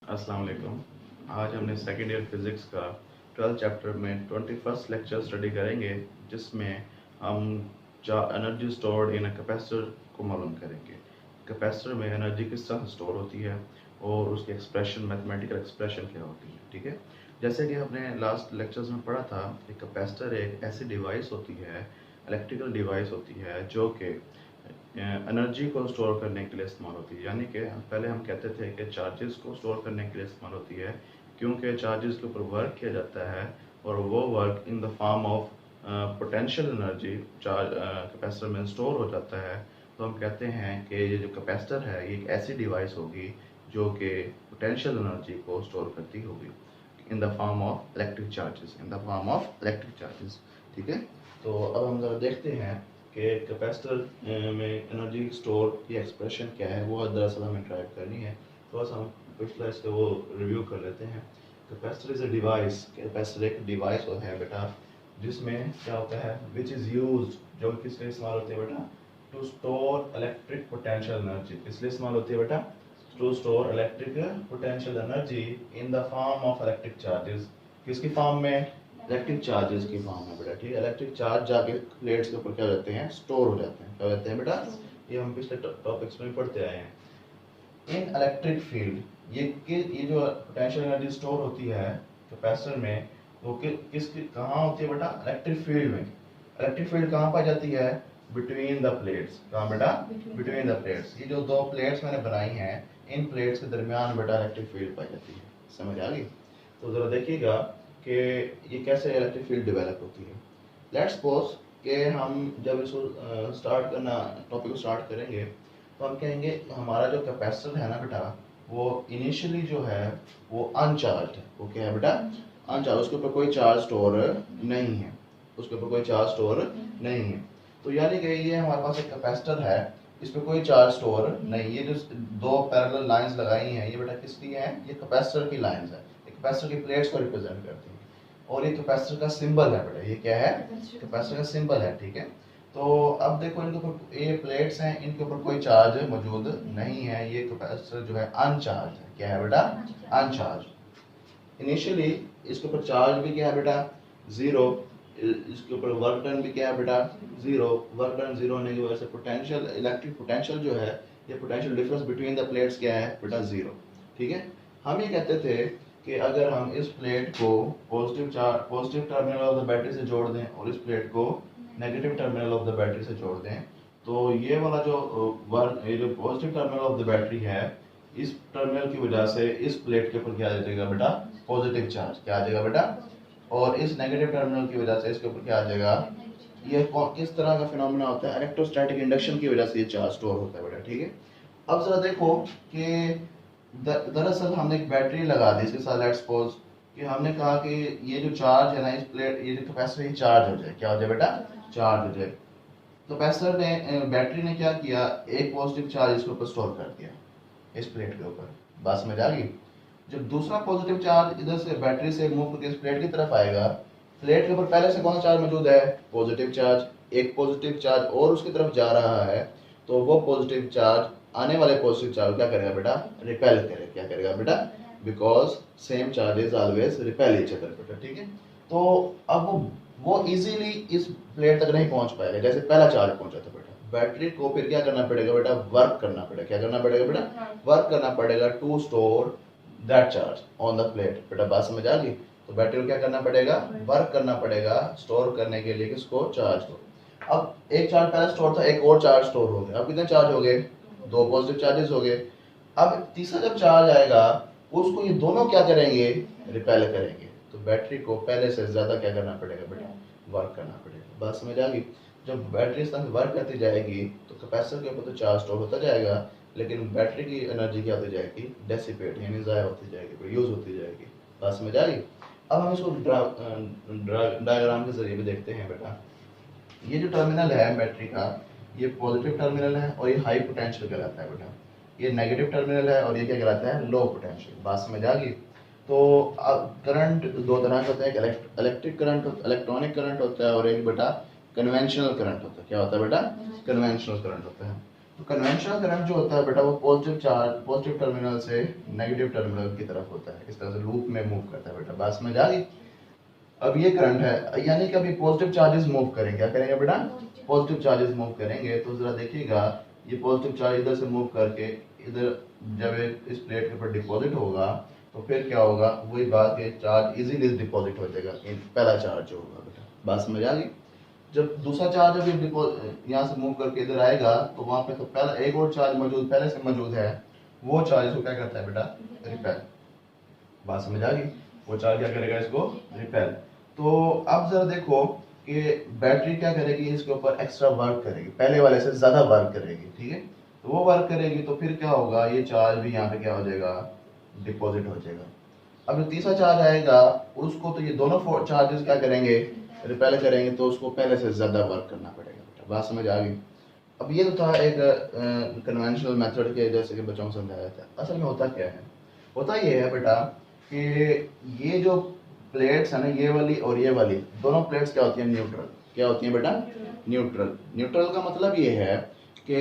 अस्सलाम वालेकुम। आज हमने सेकेंड ईयर फिज़िक्स का 12th चैप्टर में 21st लेक्चर स्टडी करेंगे, जिसमें हम energy stored in a capacitor को मालूम करेंगे। कैपेसिटर में एनर्जी किस तरह स्टोर होती है और उसकी एक्सप्रेशन, मैथमेटिकल एक्सप्रेशन क्या होती है। ठीक है, जैसे कि हमने लास्ट लेक्चर्स में पढ़ा था कि कैपेसिटर एक ऐसी डिवाइस होती है, इलेक्ट्रिकल डिवाइस होती है, जो कि एनर्जी को स्टोर करने के लिए इस्तेमाल होती है। यानी कि पहले हम कहते थे कि चार्जेस को स्टोर करने के लिए इस्तेमाल होती है, क्योंकि चार्जेस के ऊपर वर्क किया जाता है और वो work in the form of potential energy charge capacitor में स्टोर हो जाता है। तो हम कहते हैं कि ये जो कैपेसिटर है ये एक ऐसी डिवाइस होगी जो कि पोटेंशियल एनर्जी को स्टोर करती होगी इन the form of electric charges, in the form of electric charges. ठीक है, तो अब हम जरा देखते हैं कि कैपेसिटर में एनर्जी स्टोर की एक्सप्रेशन क्या है, वो दरअसल हमें ड्राइव करनी है। थोड़ा सा हम पिछला इसका वो रिव्यू कर लेते हैं। Capacitor is a device, capacitor एक डिवाइस है बेटा, जिसमें क्या होता है, विच इज़ यूज, जो किस लिए इस्तेमाल होती है बेटा, to store electric potential energy. किस लिए इस्तेमाल होती है बेटा, to store electric potential energy in the form of electric charges. किसकी फॉर्म में, इलेक्ट्रिक चार्जेस की फॉर्म में बेटा। ठीक है, इलेक्ट्रिक चार्ज जाके प्लेट्स के ऊपर क्या हो जाते हैं, स्टोर हो जाते हैं। क्या हो जाते हैं बेटा, ये हम पिछले टॉपिक्स में पढ़ते आए हैं। इन इलेक्ट्रिक फील्ड, ये जो पोटेंशियल एनर्जी स्टोर होती है कैपेसिटर में, वो कहाँ होती है बेटा, इलेक्ट्रिक फील्ड में। इलेक्ट्रिक फील्ड कहाँ पाई जाती है, बिटवीन द प्लेट्स। कहाँ बेटा, बिटवीन द प्लेट्स। ये जो दो प्लेट्स मैंने बनाई हैं, इन प्लेट्स के दरमियान बेटा इलेक्ट्रिक फील्ड पाई जाती है। समझ आ गई? तो जरा देखिएगा कि ये कैसे इलेक्ट्रिक फील्ड डेवलप होती है। लेट्स सपोज कि हम जब इसको स्टार्ट करना, टॉपिक को स्टार्ट करेंगे, तो हम कहेंगे हमारा जो कैपेसिटर है ना बेटा, वो इनिशियली जो है वो अनचार्ज है। वो क्या है बेटा, अनचार्ज। उसके ऊपर कोई चार्ज स्टोर नहीं है, उसके ऊपर कोई चार्ज स्टोर नहीं है। तो यानी कि ये हमारे पास एक कैपेसिटर है, इस पर कोई चार्ज स्टोर नहीं। ये जो दो पैरेलल लाइंस लगाई हैं, ये बेटा किसकी हैं, ये कैपेसिटर की लाइंस है। कैपेसिटर की प्लेट्स को रिप्रेजेंट करती हैं, और ये कैपेसिटर का सिंबल है बेटा। ये क्या है, कैपेसिटर का सिंबल है। ठीक है, तो अब देखो इनके ऊपर ये प्लेट्स हैं, इनके ऊपर कोई चार्ज मौजूद नहीं है। ये कैपेसिटर जो है अनचार्ज है। क्या है बेटा, अनचार्ज। इनिशियली इसके ऊपर चार्ज भी क्या है बेटा, जीरो। इसके ऊपर वर्क डन भी क्या है बेटा, जीरो। वर्क डन जीरो होने की वजह से पोटेंशियल, इलेक्ट्रिक पोटेंशियल जो है, ये potential difference between the plates क्या है बेटा, जीरो। ठीक है, हम ये कहते थे कि अगर हम इस प्लेट को positive terminal of the battery से जोड़ दें और इस प्लेट को negative terminal of the battery से जोड़ दें, तो ये वाला जो ये जो positive terminal of the battery है, इस टर्मिनल की वजह से इस प्लेट के ऊपर क्या आ जाएगा बेटा, पॉजिटिव चार्ज। क्या आ जाएगा बेटा, और इस नेगेटिव टर्मिनल की वजह से इसके ऊपर क्या आ जाएगा। ये किस तरह का फिनोमेना होता है, इलेक्ट्रोस्टैटिक इंडक्शन की वजह से ये चार्ज स्टोर होता है बेटा। ठीक है, अब जरा देखो कि दरअसल हमने एक बैटरी लगा दी इसके साथ। लेट्स सपोज कि हमने कहा कि ये जो चार्ज है ना, इस प्लेट, ये जो कैपेसिटर, ये चार्ज हो जाए। क्या हो जाए बेटा, चार्ज हो जाए। तो कैपेसिटर ने, बैटरी ने क्या किया, एक पॉजिटिव चार्ज इसके ऊपर स्टोर कर दिया, इस प्लेट के ऊपर। बात समझ आ गई? जब दूसरा पॉजिटिव चार्ज इधर से बैटरी से मूव करके इस प्लेट की तरफ आएगा, प्लेट के ऊपर पहले से कौन सा चार्ज मौजूद है, पॉजिटिव चार्ज। एक पॉजिटिव चार्ज और उसकी तरफ जा रहा है, तो वो पॉजिटिव चार्ज आने वाले पॉजिटिव चार्ज क्या करेगा बेटा, रिपेल करेगा। क्या करेगा बेटा, because same charges always repel each other बेटा। ठीक है, तो अब वो इजीली इस प्लेट तक नहीं पहुंच पाएगा जैसे पहला चार्ज पहुंचा था बेटा। बैटरी को फिर क्या करना पड़ेगा बेटा, वर्क करना पड़ेगा। क्या करना पड़ेगा बेटा, वर्क करना पड़ेगा to store that charge on the plate. बेटा बात समझ आ गई? तो बैटरी को क्या करना पड़ेगा, वर्क करना पड़ेगा स्टोर करने के लिए किसको, चार्ज को। अब एक चार्ज पहले स्टोर था, एक और चार्ज स्टोर हो गया। अब कितने चार्ज हो गए, दो पॉजिटिव चार्जेस हो गए। अब तीसरा जब चार्ज आएगा, उसको ये दोनों क्या करेंगे, रिपेल करेंगे। तो बैटरी को पहले से ज्यादा क्या करना पड़ेगा बेटा, वर्क करना पड़ेगा। बात समझ आ गई? जब बैटरी इस तरह वर्क करती जाएगी, तो कैपेसिटर के ऊपर तो चार्ज स्टोर होता जाएगा, लेकिन बैटरी की एनर्जी क्या होती जाएगी, डेसिपेट, यानी ज़ाया होती जाएगी, यूज होती जाएगी। बात समझ आ गई? अब हम इसको डायग्राम के जरिए भी देखते हैं बेटा। ये जो टर्मिनल है बैटरी का, ये पॉजिटिव टर्मिनल है और ये हाई पोटेंशियल कहलाता है बेटा। ये नेगेटिव टर्मिनल है और ये क्या कहलाता है, लो पोटेंशियल। बात समझ आ गई? तो करंट दो तरह का होता है, एक इलेक्ट्रिक करंट, इलेक्ट्रॉनिक करंट होता है, और एक बेटा कन्वेंशनल करंट होता है। क्या होता है बेटा, कन्वेंशनल करंट होता है। तो कन्वेंशनल करंट जो होता है बेटा वो पॉजिटिव चार्ज पॉजिटिव टर्मिनल से नेगेटिव टर्मिनल की तरफ होता है, इस तरह से लूप में मूव करता है बेटा। बात समझ आ गई? अब ये करंट है, यानी कि अभी पॉजिटिव चार्जेस मूव करेंगे, क्या करेंगे बेटा? पॉजिटिव चार्जेस मूव करेंगे। तो जरा देखिएगा, ये पॉजिटिव चार्ज इधर से मूव करके इधर जब इस प्लेट के ऊपर डिपॉजिट होगा तो फिर क्या होगा, वही बात है, चार्ज इजीली डिपॉजिट हो जाएगा, पहला चार्ज जो होगा बेटा। बात समझ आ गई? जब दूसरा चार्ज अभी यहाँ से मूव करके इधर आएगा तो वहां पे तो पहला एक और चार्ज मौजूद पहले से मौजूद है, वो चार्ज को क्या करता है बेटा? रिपेल। बात समझ आ गई? वो चार्ज क्या करेगा? इसको रिपेल। तो अब जरा देखो कि बैटरी क्या करेगी, इसके ऊपर एक्स्ट्रा वर्क करेगी, पहले वाले से ज्यादा वर्क करेगी, ठीक है? तो वो वर्क करेगी तो फिर क्या होगा, ये चार्ज भी यहाँ पे क्या हो जाएगा? डिपॉजिट हो जाएगा। अब जो तीसरा चार्ज आएगा उसको तो ये दोनों चार्जेस क्या करेंगे? रिपेल करेंगे, तो उसको पहले से ज्यादा वर्क करना पड़ेगा बेटा। बात समझ आ गई? अब ये तो था एक कन्वेंशनल मेथड के, जैसे कि बच्चों को समझाया था। असल में होता क्या है? होता ये है बेटा कि ये जो प्लेट्स है ना, ये वाली और ये वाली दोनों प्लेट्स क्या होती हैं? न्यूट्रल। क्या होती हैं बेटा? न्यूट्रल। न्यूट्रल का मतलब ये है कि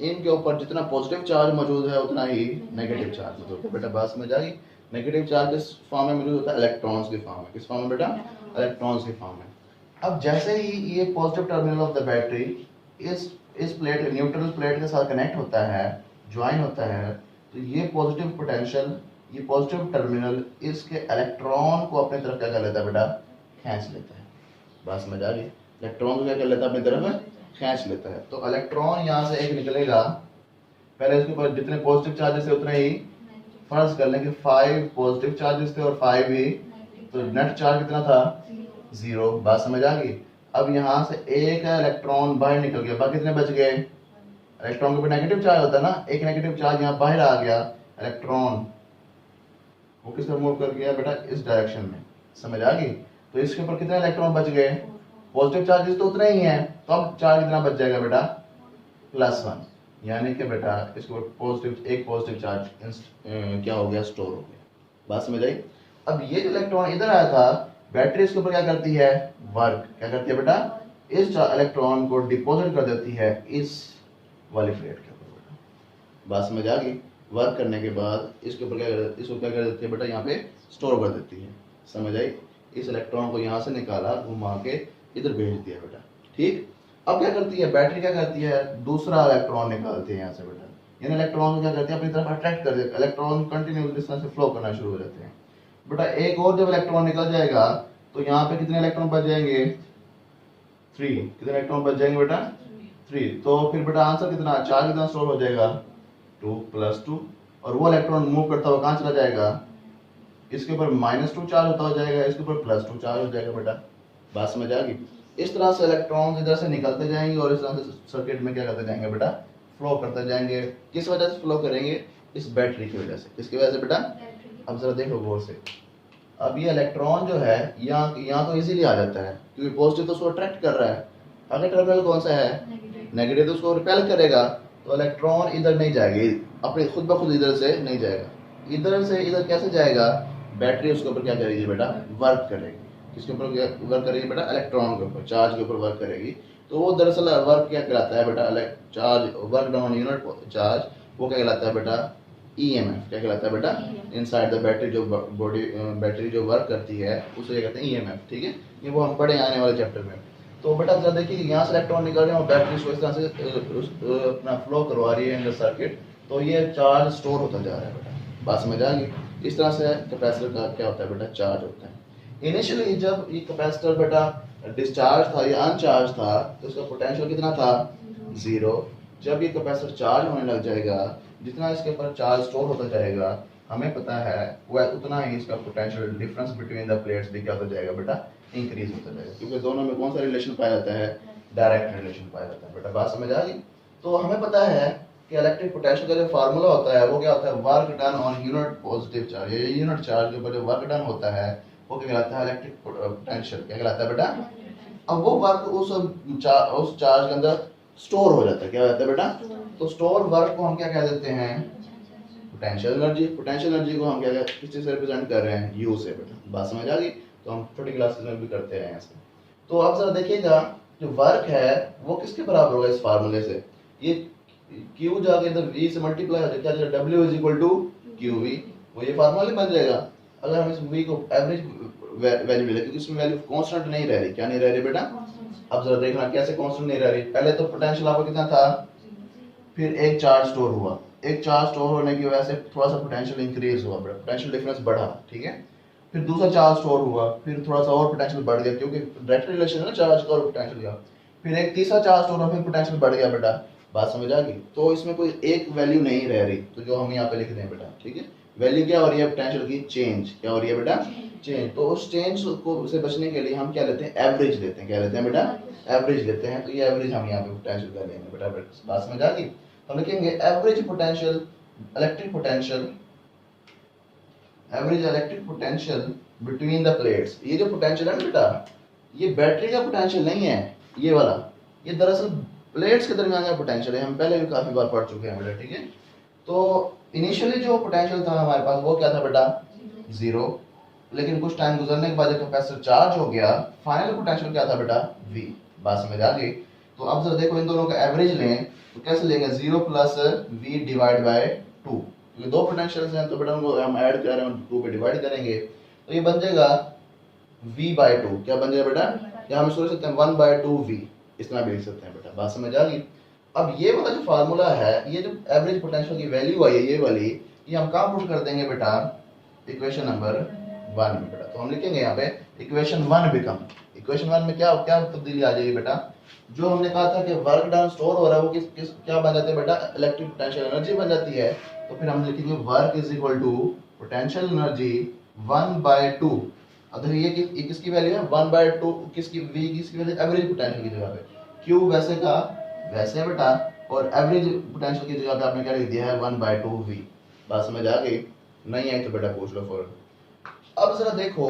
इनके ऊपर जितना पॉजिटिव चार्ज मौजूद है उतना ही नेगेटिव चार्ज मौजूद है बेटा। बात समझ आ गई? नेगेटिव चार्ज किस फॉर्म में मौजूद होता है? इलेक्ट्रॉन्स की फॉर्म में। किस फॉर्म में बेटा? इलेक्ट्रॉन्स की फॉर्म में। अब जैसे ही ये positive terminal of the battery इस प्लेट न्यूट्रल प्लेट के साथ कनेक्ट होता है, ज्वाइन होता है, तो ये पॉजिटिव पोटेंशियल, ये पॉजिटिव टर्मिनल इसके इलेक्ट्रॉन को अपनी तरफ क्या कर लेता है बेटा? खींच लेता है। बात समझ आ गई? इलेक्ट्रॉन को क्या कर लेता है? अपनी तरफ खींच लेता है। तो इलेक्ट्रॉन यहाँ से एक निकलेगा, पहले इसके ऊपर जितने पॉजिटिव चार्जेस थे उतने ही, फर्ज कर लें कि 5 पॉजिटिव चार्जेस थे और 5 ही, तो नेट चार्ज कितना था? 0। बात समझ आ गई? अब यहाँ से एक इलेक्ट्रॉन बाहर निकल गया, बाकी कितने बच गए? इलेक्ट्रॉन के ऊपर नेगेटिव चार्ज होता है ना, एक नेगेटिव चार्ज यहाँ बाहर आ गया, इलेक्ट्रॉन वो किस तरफ मूव कर गया बेटा? इस डायरेक्शन में। समझ आ गई? तो इसके ऊपर कितने इलेक्ट्रॉन बच गए? पॉजिटिव चार्जेस तो उतने ही हैं, तो अब चार्ज कितना बच जाएगा बेटा? +1। यानी कि बेटा इसके ऊपर पॉजिटिव एक पॉजिटिव चार्ज क्या हो गया? स्टोर हो गया। बात समझ आई? अब ये जो इलेक्ट्रॉन इधर आया था, बैटरी इसके ऊपर क्या करती है? वर्क। क्या करती है बेटा? इस इलेक्ट्रॉन को डिपॉजिट कर देती है इस वाली प्लेट के ऊपर बेटा। बात समझ आ गई? वर्क करने के बाद इसके ऊपर इसको क्या कर देती है बेटा? यहाँ पे स्टोर कर देती है। समझ आई? इस इलेक्ट्रॉन को यहाँ से निकाला, घुमा के इधर भेज दिया बेटा। ठीक। अब क्या करती है बैटरी? क्या करती है? दूसरा इलेक्ट्रॉन निकालती है यहाँ से बेटा। इन इलेक्ट्रॉन को क्या करती है? अपनी तरफ अट्रैक्ट कर देती है। इलेक्ट्रॉन कंटिन्यूस इस तरह से फ्लो करना शुरू हो जाते हैं बेटा। एक और जब इलेक्ट्रॉन निकल जाएगा तो यहाँ पे कितने इलेक्ट्रॉन बच जाएंगे? 3। कितने इलेक्ट्रॉन बच जाएंगे बेटा? 3। तो फिर बेटा आंसर कितना, चार्ज कितना स्टोर हो जाएगा? 2 + 2। और वो इलेक्ट्रॉन मूव करता हुआ कहाँ चला जाएगा? इसके ऊपर -2 चार्ज होता हो जाएगा, इसके ऊपर +2 चार्ज हो जाएगा बेटा। बात समझ आ गई? इस तरह से इलेक्ट्रॉन्स इधर से निकलते जाएंगे और इस तरह से सर्किट में क्या करते जाएंगे बेटा? फ्लो करते जाएंगे। किस वजह से फ्लो करेंगे? इस बैटरी की वजह से। किसकी वजह से बेटा? अब जरा देखो गौर से। अब ये इलेक्ट्रॉन जो है यहाँ तो इजीली आ जाता है, क्योंकि पॉजिटिव तो उसको अट्रैक्ट कर रहा है। अगर टर्मिनल कौन सा है? नेगेटिव, तो उसको रिपेल करेगा। तो इलेक्ट्रॉन इधर नहीं जाएगी, अपने खुद ब खुद इधर से नहीं जाएगा। इधर से इधर कैसे जाएगा? बैटरी उसके ऊपर क्या करेगी बेटा? वर्क करेगी। किसके ऊपर वर्क करेगी बेटा? इलेक्ट्रॉन के ऊपर, चार्ज के ऊपर वर्क करेगी। तो वो दरअसल वर्क क्या कहलाता है बेटा? Charge work down unit charge, वो क्या कहलाता है बेटा? EMF। क्या कहलाता है बेटा? इनसाइड द बैटरी जो बॉडी बैटरी जो वर्क करती है उसे क्या कहते हैं? EMF। ठीक है, ये वो हम पढ़े आने वाले चैप्टर में। तो बेटा जरा देखिए, यहाँ से इलेक्ट्रॉन निकल रहे हैं और बैटरी को इस तरह से अपना फ्लो करवा रही है इन द सर्किट, तो ये चार्ज स्टोर होता जा रहा है बेटा। बात समझ आ गई? इस तरह से कैपेसिटर का क्या होता है बेटा? चार्ज होता है। इनिशियली जब ये कैपेसिटर बेटा डिस्चार्ज था या अनचार्ज था तो उसका पोटेंशियल कितना था? 0। जब ये कैपेसिटर चार्ज होने लग जाएगा, जितना इसके ऊपर चार्ज स्टोर होता जाएगा, हमें पता है वह उतना ही इसका potential difference between the plates भी क्या होता जाएगा बेटा? इंक्रीज होता जाएगा। क्योंकि दोनों में कौन सा रिलेशन पाया जाता है? डायरेक्ट रिलेशन पाया जाता है बेटा। बात समझ आ गई? तो हमें पता है कि इलेक्ट्रिक पोटेंशियल का जो फार्मूला होता है वो क्या होता है? Work done on unit positive charge. ये यूनिट चार्ज के ऊपर जो वर्क डन होता है वो क्या कहलाता है? Electric potential. क्या कहलाता है बेटा? अब वो वर्क उस चार्ज के अंदर स्टोर हो जाता है। क्या हो जाता है बेटा? तो स्टोर वर्क को हम क्या कह देते हैं? Potential energy. पोटेंशियल एनर्जी को हम क्या किस चीज से रिप्रेजेंट कर रहे हैं? U से बेटा। बात समझ आ गई? तो हम छोटी क्लासेस में भी करते हैं ऐसे। तो आप जरा देखिएगा, जो वर्क है वो किसके बराबर होगा इस फार्मूले से? ये Q जाके इधर V से मल्टीप्लाई हो जाए, क्या जाएगा W is equal to QV, वो ये फार्मूला नहीं बन जाएगा। अगर हम इस V को एवरेज वैल्यू ले लें, क्योंकि इसमें वैल्यू कांस्टेंट नहीं रह रही, क्या नहीं रह रही बेटा? अब जरा देखना कैसे कांस्टेंट नहीं रह रही। पहले तो पोटेंशियल आपका कितना था, फिर एक चार्ज स्टोर हुआ, एक चार्ज स्टोर होने की वजह से थोड़ा सा पोटेंशियल इंक्रीज हुआ, पोटेंशियल डिफरेंस बढ़ा, ठीक है। फिर दूसरा चार्ज स्टोर हुआ, फिर थोड़ा सा और पोटेंशियल बढ़ गया, क्योंकि डायरेक्ट रिलेशन है ना चार्ज का और पोटेंशियल का। फिर एक तीसरा चार्ज स्टोर हुआ, फिर पोटेंशियल बढ़ गया बेटा। बात समझ आ गई? तो इसमें कोई एक वैल्यू नहीं रह रही, तो जो हम यहाँ पे लिख दें बेटा, ठीक है। वैल्यू क्या हो रही है पोटेंशियल की? चेंज। क्या हो रही है बेटा? चेंज। तो उस चेंज को से बचने के लिए हम क्या लेते हैं? एवरेज लेते हैं। क्या लेते हैं बेटा? एवरेज लेते हैं। तो ये एवरेज हम यहाँ पे पोटेंशियल का लेंगे बेटा। बात समझ आ गई? हम लिखेंगे average potential, electric potential, average electric potential between the plates. ये जो पोटेंशियल है ना बेटा, ये बैटरी का पोटेंशियल नहीं है ये वाला, ये दरअसल प्लेट्स के दरमियान का पोटेंशियल है। हम पहले भी काफी बार पढ़ चुके हैं बेटा, ठीक है। तो इनिशियली जो पोटेंशियल था हमारे पास वो क्या था बेटा? जीरो। लेकिन कुछ टाइम गुजरने के बाद जब कैपेसिटर चार्ज हो गया, फाइनल पोटेंशियल क्या था बेटा? V। बात समझ आ गई? तो अब जरा देखो इन दोनों का एवरेज लें तो कैसे लेंगे? 0 प्लस V डिवाइड बाय 2, क्योंकि दो पोटेंशियल्स हैं तो बेटा उनको हम ऐड कर रहे हैं, 2 पे डिवाइड करेंगे तो ये बन जाएगा V बाय 2। क्या बन जाएगा बेटा? या हम इसको लिख सकते हैं 1 बाय 2V, इस तरह भी लिख सकते हैं बेटा। बात समझ आ गई? अब ये वाला जो फार्मूला है, ये जो एवरेज पोटेंशियल की वैल्यू आई है ये वाली, ये हम कहाँ पुट कर देंगे बेटा? इक्वेशन नंबर 1 में बेटा। तो हम लिखेंगे यहाँ पे इक्वेशन 1 बिकम, इक्वेशन 1 में क्या क्या तब्दीली आ जाएगी बेटा? जो हमने कहा था कि वर्क डन स्टोर हो रहा है वो किस क्या बन जाते हैं बेटा? इलेक्ट्रिक पोटेंशियल एनर्जी बन जाती है। तो फिर हम लिखेंगे work is equal to potential energy 1 by 2। अगर ये किसकी वैल्यू है? 1 बाय 2 किसकी? V किसकी वैल्यू? एवरेज पोटेंशियल की जगह पे। Q वैसे का वैसे बेटा, और एवरेज पोटेंशियल की जगह पे आपने क्या लिख दिया है? 1 बाय 2V। बात समझ आ गई? नहीं आई तो बेटा पूछ लो फौरन। अब जरा देखो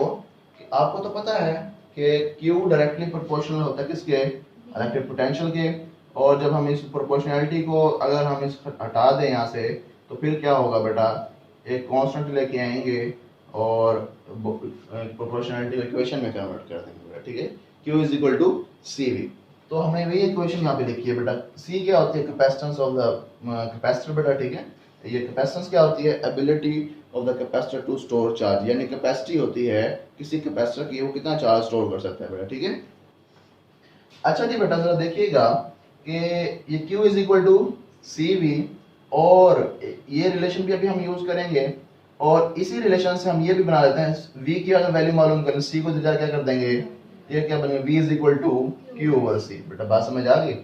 कि आपको तो पता है कि Q डायरेक्टली प्रोपोर्शनल होता है किसके? इलेक्ट्रिक पोटेंशियल के। और जब हम इस प्रोपोर्शनैलिटी को अगर हम इस हटा दें यहाँ से तो फिर क्या होगा बेटा? एक कांस्टेंट लेके आएंगे और प्रोपोर्शनैलिटी को इक्वेशन में कन्वर्ट कर देंगे बेटा, ठीक है। Q is equal to CV। तो हमने वही इक्वेशन यहाँ पे लिखी है बेटा। C क्या होती है? कैपेसिटेंस ऑफ द कैपेसिटर बेटा, ठीक है। ये कैपेसिटेंस क्या होती है? Ability of the capacitor to store charge, यानी कैपेसिटी होती है किसी कैपेसिटर की, वो कितना चार्ज स्टोर कर सकता है बेटा, ठीक है। अच्छा जी बेटा जरा देखिएगा कि ये Q is equal to CV, और ये रिलेशन भी अभी हम यूज करेंगे, और इसी रिलेशन से हम ये भी बना लेते हैं। V की अगर वैल्यू मालूम करें, C को जरा क्या कर देंगे? ये क्या बनेगा? V is equal to Q over C। बेटा बात समझ आ गई?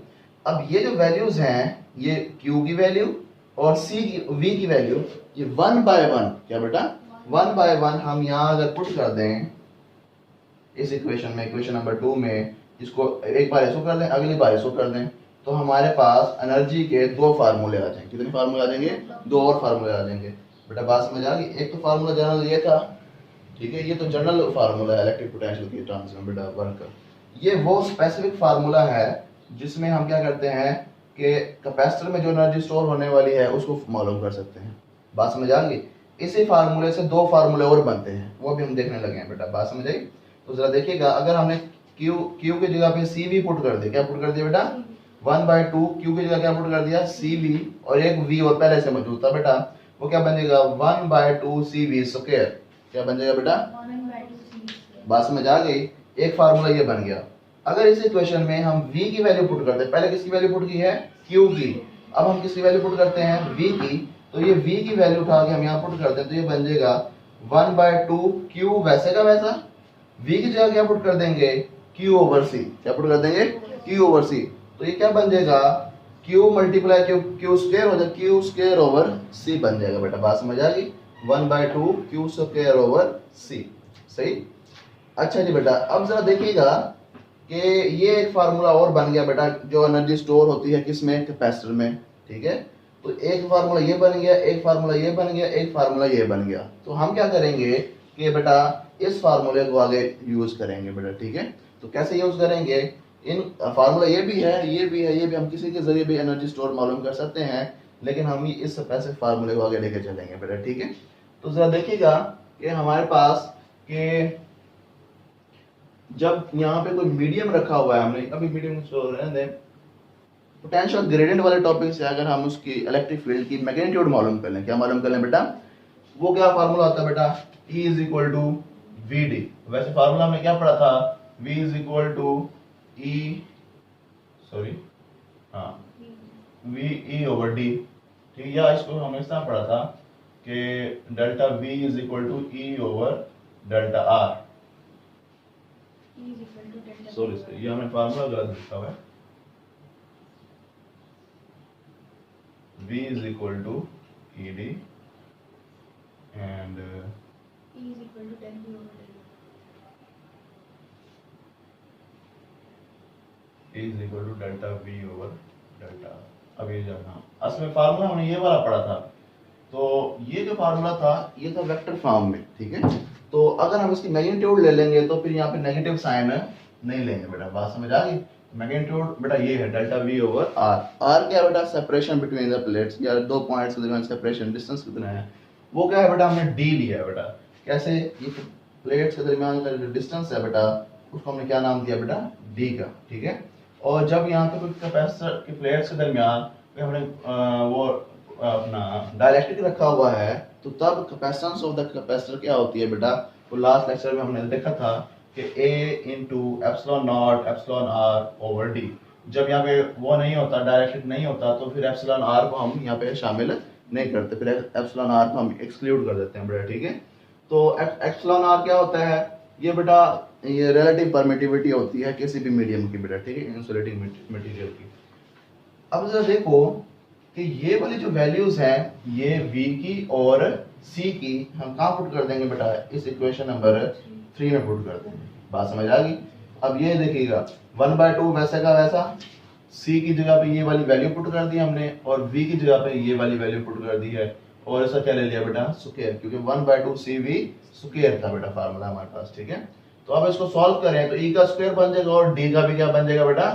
अब ये जो वैल्यूज हैं, ये Q की वैल्यू और V की वैल्यू, ये 1 बाय 1, क्या बेटा? 1 बाय 1 हम यहाँ अगर पुट कर दें इस इक्वेशन में, इक्वेशन नंबर 2 में, इसको एक बार इसको कर दें, अगली बार इसको कर दें, तो हमारे पास एनर्जी के दो फार्मूले आ जाएंगे। कितने फार्मूले आ जाएंगे? दो और फार्मूले आ जाएंगे। बेटा बात समझ आ गई? एक तो फार्मूला जनरल ये था, ठीक है, ये तो जनरल फार्मूला है इलेक्ट्रिक पोटेंशियल के टर्म्स में बेटा वर्क का। ये वो स्पेसिफिक फार्मूला है जिसमें हम क्या करते हैं कि कैपेसिटर में जो एनर्जी स्टोर होने वाली है उसको मालूम कर सकते हैं। बात समझ आ गई? इसी फार्मूले से दो फार्मूले और बनते हैं, वो भी हम देखने लगे हैं बेटा। बात समझ आई? तो जरा देखिएगा, अगर हमने Q की जगह पे CV पुट कर दिया, क्या पुट कर दिया बेटा? 1 बाय 2, Q की जगह क्या पुट कर दिया? CV, और एक V और पहले से मौजूद था बेटा, वो क्या बनेगा? 1 बाय 2 CV स्क्वायर। क्या बन जाएगा बेटा? बात समझ आ गई? एक फार्मूला ये बन गया। अगर इस इक्वेशन में हम V की वैल्यू पुट करते हैं, पहले किसकी वैल्यू पुट की है? Q की। अब हम किसकी वैल्यू पुट करते हैं? V की। तो ये V की वैल्यू उठा के हम यहाँ पुट करते हैं तो ये बन जाएगा 1 बाय 2 Q वैसे का वैसा, V की जगह क्या पुट कर देंगे? Q over C। क्या पुट कर देंगे? Q over C। तो ये क्या बन जाएगा? Q मल्टीप्लाई Q स्क्वायर हो जाएगा, Q स्क्वायर ओवर C बन जाएगा बेटा। बात समझ आ गई? 1 by 2 Q square over C। सही? अच्छा जी बेटा, अब जरा देखिएगा कि ये एक फार्मूला और बन गया बेटा, जो एनर्जी स्टोर होती है किसमें? कैपेसिटर में, ठीक है। तो एक फार्मूला ये बन गया, एक फार्मूला ये बन गया, एक फार्मूला ये बन गया। तो हम क्या करेंगे कि बेटा इस फार्मूले को आगे यूज करेंगे बेटा, ठीक है। तो कैसे यूज करेंगे? इन फार्मूला ये भी है, ये भी है, ये भी, हम किसी के जरिए भी एनर्जी स्टोर मालूम कर सकते हैं, लेकिन हम इस पैसे फार्मूले को आगे लेके चलेंगे बेटा, ठीक है। तो जरा देखिएगा कि हमारे पास कि जब यहाँ पे कोई मीडियम रखा हुआ है, हमने अभी मीडियम रहने दें, पोटेंशियल ग्रेडियंट वाले टॉपिक से अगर हम उसकी इलेक्ट्रिक फील्ड की मैग्नीट्यूड मालूम कर लें, क्या मालूम कर लें बेटा, वो क्या फार्मूला होता है बेटा, E is equal to V D. वैसे फार्मूला हमने क्या पढ़ा था, V is equal to E, sorry हाँ, V E ओवर D, ठीक है, या इसको हमने इस तरह पढ़ा था कि delta V is equal to E over delta R। Sorry ये हमने फार्मूला गलत लिखा हुआ है, V is equal to ED and E is equal to del V over del E is equal to delta V over delta। अब ये जानना, असल में फार्मूला हमने ये वाला पढ़ा था, तो ये जो फार्मूला था ये था वेक्टर फॉर्म में, ठीक है। तो अगर हम इसकी मैग्नीट्यूड ले लेंगे तो फिर यहाँ पे नेगेटिव साइन नहीं लेंगे बेटा, बात समझ आ गई। मैग्नीट्यूड बेटा ये है delta V over R। R क्या बेटा, सेपरेशन बिटवीन द प्लेट्स, या दो पॉइंट्स के दरमियान सेपरेशन, डिस्टेंस कितना है वो क्या है बेटा, हमने D लिया है बेटा। कैसे, ये प्लेट्स के दरमियान का जो डिस्टेंस है बेटा उसको हमने क्या नाम दिया बेटा, D का, ठीक है। और जब यहाँ पे कोई कैपेसिटर की प्लेट्स के दरमियान हमने वो अपना डायरेक्ट्रिक रखा हुआ है, तो तब कैपेसिटेंस ऑफ द कैपेसिटर क्या होती है बेटा, वो लास्ट लेक्चर में हमने देखा था कि A into epsilon not epsilon R over D। जब यहाँ पे वो नहीं होता, डायरेक्ट्रिक नहीं होता, तो फिर एप्सिलॉन R को हम यहाँ पे शामिल नहीं करते, फिर एप्सिलॉन R को हम एक्सक्लूड कर देते हैं बेटा, ठीक है। तो एप्सिलॉन R क्या होता है, ये बेटा ये रिलेटिव परमिटिविटी होती है किसी भी मीडियम की बेटा, ठीक है, इंसुलेटिंग मटेरियल की। अब जरा देखो कि ये वाली जो वैल्यूज हैं ये V की और C की हम कहाँ पुट कर देंगे बेटा, इस इक्वेशन नंबर 3 में पुट कर देंगे, बात समझ आ गई। अब ये देखिएगा 1/2 वैसे का वैसा, C की जगह पे ये वाली वैल्यू पुट कर दी हमने और V की जगह पे ये वाली वैल्यू पुट कर दी है, और इसका क्या ले लिया बेटा, स्क्वायर, क्योंकि 1/2 CV स्क्वायर था बेटा फार्मूला हमारे पास, ठीक है। तो अब इसको सॉल्व करें तो E का स्क्वायर बन जाएगा और D का भी क्या बन जाएगा बेटा,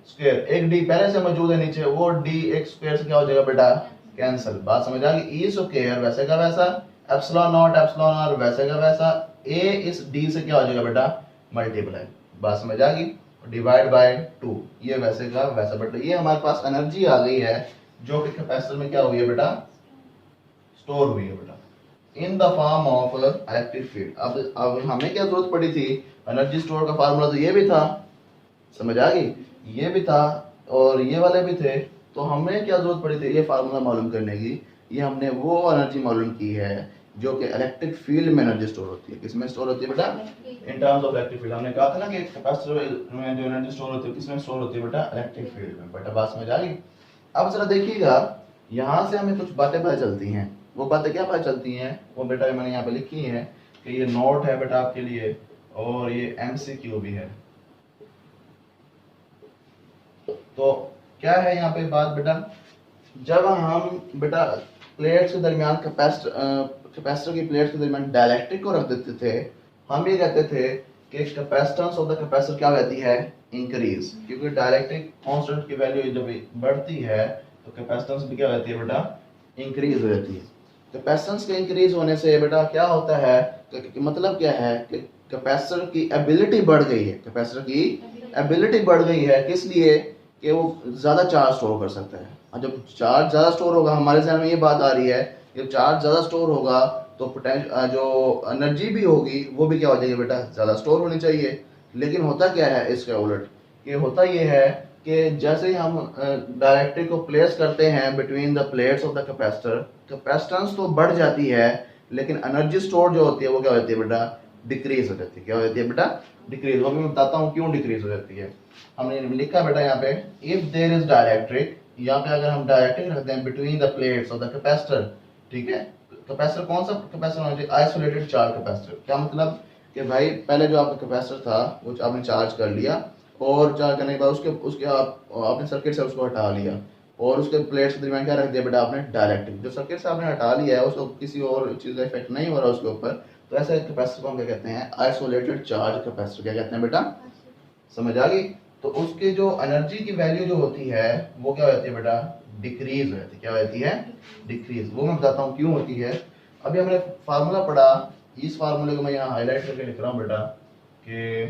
स्क्वायर। एक D पहले से मौजूद है नीचे, वो D एक स्क्वायर से क्या हो जाएगा बेटा, कैंसिल, बात समझ आ गई। E स्क्वायर वैसे का वैसा, एप्सिलॉन नॉट एप्सिलॉन R वैसे का वैसा, A इस D से क्या हो जाएगा बेटा, मल्टीप्लाई, बात समझ आ गई, डिवाइड बाय 2, ये वैसे का वैसा बेटा। ये हमारे पास एनर्जी आ गई है जो कि कैपेसिटर में क्या हुई है बेटा, स्टोर हुई है बेटा, इन the form of electric field. अब हमें क्या जरूरत पड़ी थी, एनर्जी स्टोर का फार्मूला तो ये भी था, समझ आ गई, ये भी था और ये वाले भी थे, तो हमें क्या जरूरत पड़ी थी ये फार्मूला मालूम करने की। ये हमने वो एनर्जी मालूम की है जो कि इलेक्ट्रिक फील्ड में एनर्जी स्टोर होती है। किसमें स्टोर होती है बेटा, in terms of electric field. हमने कहा था ना कि कैपेसिटर में जो एनर्जी स्टोर होती है किसमें स्टोर होती है बेटा, इलेक्ट्रिक फील्ड में, बेटा बात समझ आ गई। अब जरा देखिएगा यहाँ से हमें कुछ बातें पता चलती हैं, वो बातें क्या पता चलती हैं, वो बेटा मैंने यहाँ पे लिखी है कि ये नोट है बेटा आपके लिए और ये MCQ भी है। तो क्या है यहाँ पे बात बेटा, जब हम बेटा प्लेट्स के दरमियान कैपेसिटर की प्लेट्स के दरमियान डायलेक्ट्रिक को रख देते थे, हम ये कहते थे कि कैपेसिटेंस ऑफ द कैपेसिटर क्या रहती है, इंक्रीज, क्योंकि डायलेक्ट्रिक कांस्टेंट की वैल्यू जब बढ़ती है तो कैपेसिटेंस भी क्या रहती है बेटा, इंक्रीज हो जाती है। कैपेसिटेंस के इंक्रीज होने से बेटा क्या होता है, मतलब क्या है कि कैपेसिटर की एबिलिटी बढ़ गई है, कैपेसिटर की एबिलिटी बढ़ गई है, किस लिए कि वो ज़्यादा चार्ज स्टोर कर सकता है। और जब चार्ज ज़्यादा स्टोर होगा, हमारे ज़हन में ये बात आ रही है कि चार्ज ज़्यादा स्टोर होगा तो पोटेंशियल जो एनर्जी भी होगी वो भी क्या हो जाएगी बेटा, ज़्यादा स्टोर होनी चाहिए। लेकिन होता क्या है इसके उलट, कि होता ये है कि जैसे ही हम डायरेक्ट्रिक को प्लेस करते हैं between the plates of the capacitor, capacitance तो बढ़ जाती है लेकिन एनर्जी स्टोर जो होती है वो क्या होती है बेटा, डिक्रीज हो जाती है। क्या हो जाती है बेटा, डिक्रीज। वो मैं बताता हूँ क्यों डिक्रीज हो जाती है। हमने लिखा बेटा यहाँ पे, इफ देयर इज डायरेक्ट्रिक, यहाँ पे अगर हम डायरेक्ट्रिक रखते हैं between the plates of the capacitor, ठीक है, कैपेसिटर कौन सा कैपेसिटर होना चाहिए, आइसोलेटेड चार्ज कैपेसिटर। क्या मतलब कि भाई पहले जो आपका कैपेसिटर था वो आपने चार्ज कर लिया और चार्ज करने के बाद उसके आपने सर्किट से उसको हटा लिया और उसके प्लेट्स के दरमियान क्या रख दिया बेटा आपने, डायरेक्ट्रिक। जो सर्किट से आपने हटा लिया है उसको किसी और चीज़ का इफेक्ट नहीं हो रहा उसके ऊपर, तो ऐसे कैपेसिटर को हम क्या कहते हैं, आइसोलेटेड चार्ज कैपेसिटर। क्या कहते हैं बेटा, समझ आ गई। तो उसकी जो एनर्जी की वैल्यू जो होती है वो क्या होती है बेटा, डिक्रीज हो जाती है। क्या होती है, डिक्रीज। वो मैं बताता हूँ क्यों होती है। अभी हमने फार्मूला पढ़ा, इस फार्मूले को मैं यहाँ हाईलाइट करके लिख रहा हूँ बेटा कि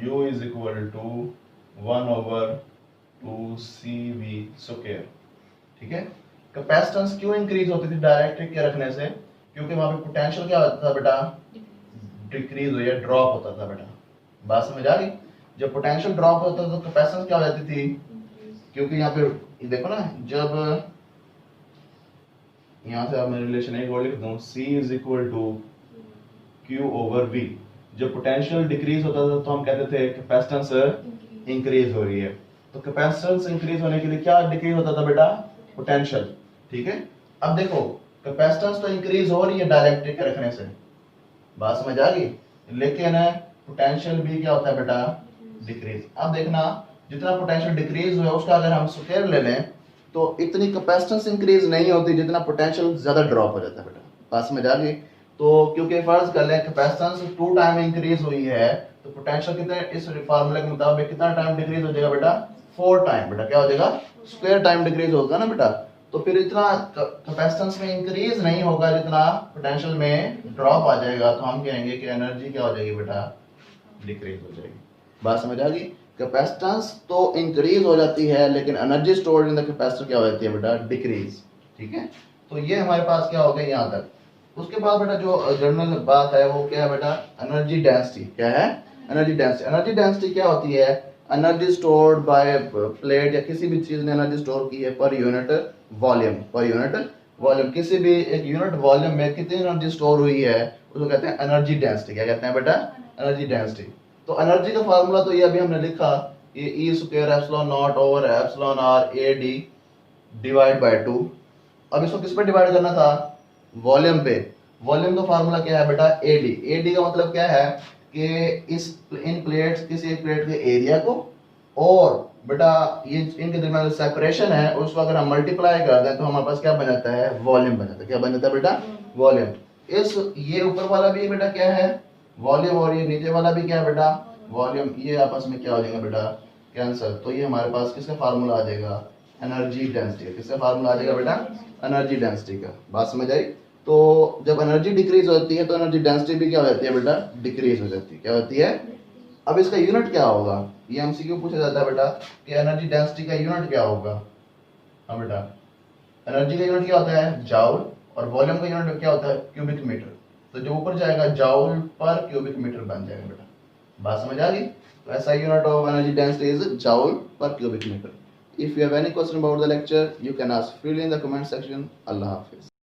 U is equal to 1/2CV square. ठीक है, कैपेसिटेंस क्यों इंक्रीज होती थी डायरेक्ट्रिक के रखने से? क्योंकि वहां पे पोटेंशियल क्या होता था बेटा? डिक्रीज हो या ड्रॉप होता था बेटा। बात समझ आ गई? जब पोटेंशियल ड्रॉप होता था तो कैपेसिटेंस क्या हो जाती थी? क्योंकि यहाँ पे देखो ना, जब यहाँ से आप मैं रिलेशन एक और लिख दूं, C is equal to Q/V। जब पोटेंशियल डिक्रीज होता था तो हम कहते थे कैपेसिटेंस इंक्रीज हो रही है। तो कैपेसिटेंस इंक्रीज होने के लिए क्या डिक्रीज होता था बेटा? पोटेंशियल। ठीक है, अब देखो कैपेसिटेंस तो इंक्रीज हो रही है डायरेक्ट्रिक के रखने से, बात समझ आ गई, लेकिन पोटेंशियल भी क्या होता है बेटा? डिक्रीज। अब देखना, जितना पोटेंशियल डिक्रीज हुआ उसका अगर हम स्क्वायर ले लें तो इतनी कैपेसिटेंस इंक्रीज नहीं होती जितना पोटेंशियल ज्यादा ड्रॉप हो जाता है बेटा। बात समझ आ गई? तो क्योंकि फर्ज कर लें कैपेसिटेंस 2 टाइम इंक्रीज हुई है तो पोटेंशियल कितने, इस फार्मूले के मुताबिक कितना टाइम डिक्रीज हो जाएगा बेटा? 4 टाइम बेटा। क्या हो जाएगा? स्क्वायर टाइम डिक्रीज होगा ना बेटा। तो फिर इतना कैपेसिटेंस में इंक्रीज नहीं होगा जितना पोटेंशियल में ड्रॉप आ जाएगा, तो हम कहेंगे कि एनर्जी क्या हो जाएगी बेटा? डिक्रीज हो जाएगी। बात समझ आ गई? कैपेसिटेंस तो इंक्रीज हो जाती है लेकिन energy stored in the capacitor क्या हो जाती है बेटा? डिक्रीज। ठीक है, तो ये हमारे पास क्या हो गया यहाँ तक। उसके बाद बेटा जो जनरल बात है वो क्या है बेटा? Energy density. क्या है? Energy density. एनर्जी डेंसिटी क्या होती है? एनर्जी स्टोर्ड बाय प्लेट या किसी भी चीज ने एनर्जी स्टोर की है per unit volume. Per unit volume, किसी भी एक यूनिट वॉल्यूम में कितनी एनर्जी स्टोर हुई है उसको कहते हैं एनर्जी डेंसिटी। क्या कहते हैं बेटा? Energy density. तो एनर्जी का फार्मूला तो ये अभी हमने लिखा, ये E square epsilon not over epsilon R AD divide by 2। अब इसको किस पे डिवाइड करना था? वॉल्यूम पे। वॉल्यूम का फार्मूला क्या है बेटा? AD। AD का मतलब क्या है कि इन प्लेट्स, किसी एक प्लेट के एरिया को और बेटा ये इनके दरमियान सेपरेशन है उसको अगर हम मल्टीप्लाई कर दें तो हमारे पास क्या बन जाता है? वॉल्यूम बन जाता है। क्या बन जाता है बेटा? वॉल्यूम। इस ये ऊपर वाला भी बेटा क्या है? वॉल्यूम, और ये नीचे वाला भी क्या है बेटा? वॉल्यूम। ये आपस में क्या हो जाएगा बेटा? कैंसिल। तो ये हमारे पास किसका फार्मूला आ जाएगा? Energy density. किसका फार्मूला आ जाएगा बेटा? एनर्जी डेंसिटी का। बात समझ आई? तो जब एनर्जी डिक्रीज होती है तो एनर्जी डेंसिटी भी क्या हो जाती है बेटा? डिक्रीज हो जाती है। क्या होती है? अब इसका यूनिट क्या होगा? ये एमसीक्यू पूछा जाता है बेटा कि एनर्जी डेंसिटी का यूनिट क्या होगा। हाँ बेटा, एनर्जी का यूनिट क्या होता है? जाउल, और वॉल्यूम का यूनिट क्या होता है? Cubic metre. तो जो ऊपर जाएगा जाउल पर क्यूबिक मीटर बन जाएगा बेटा। बात समझ आ गई? तो ऐसा unit of energy density is joule per cubic metre. If you have any question about the lecture you can ask freely in the comment section. Allah Hafiz.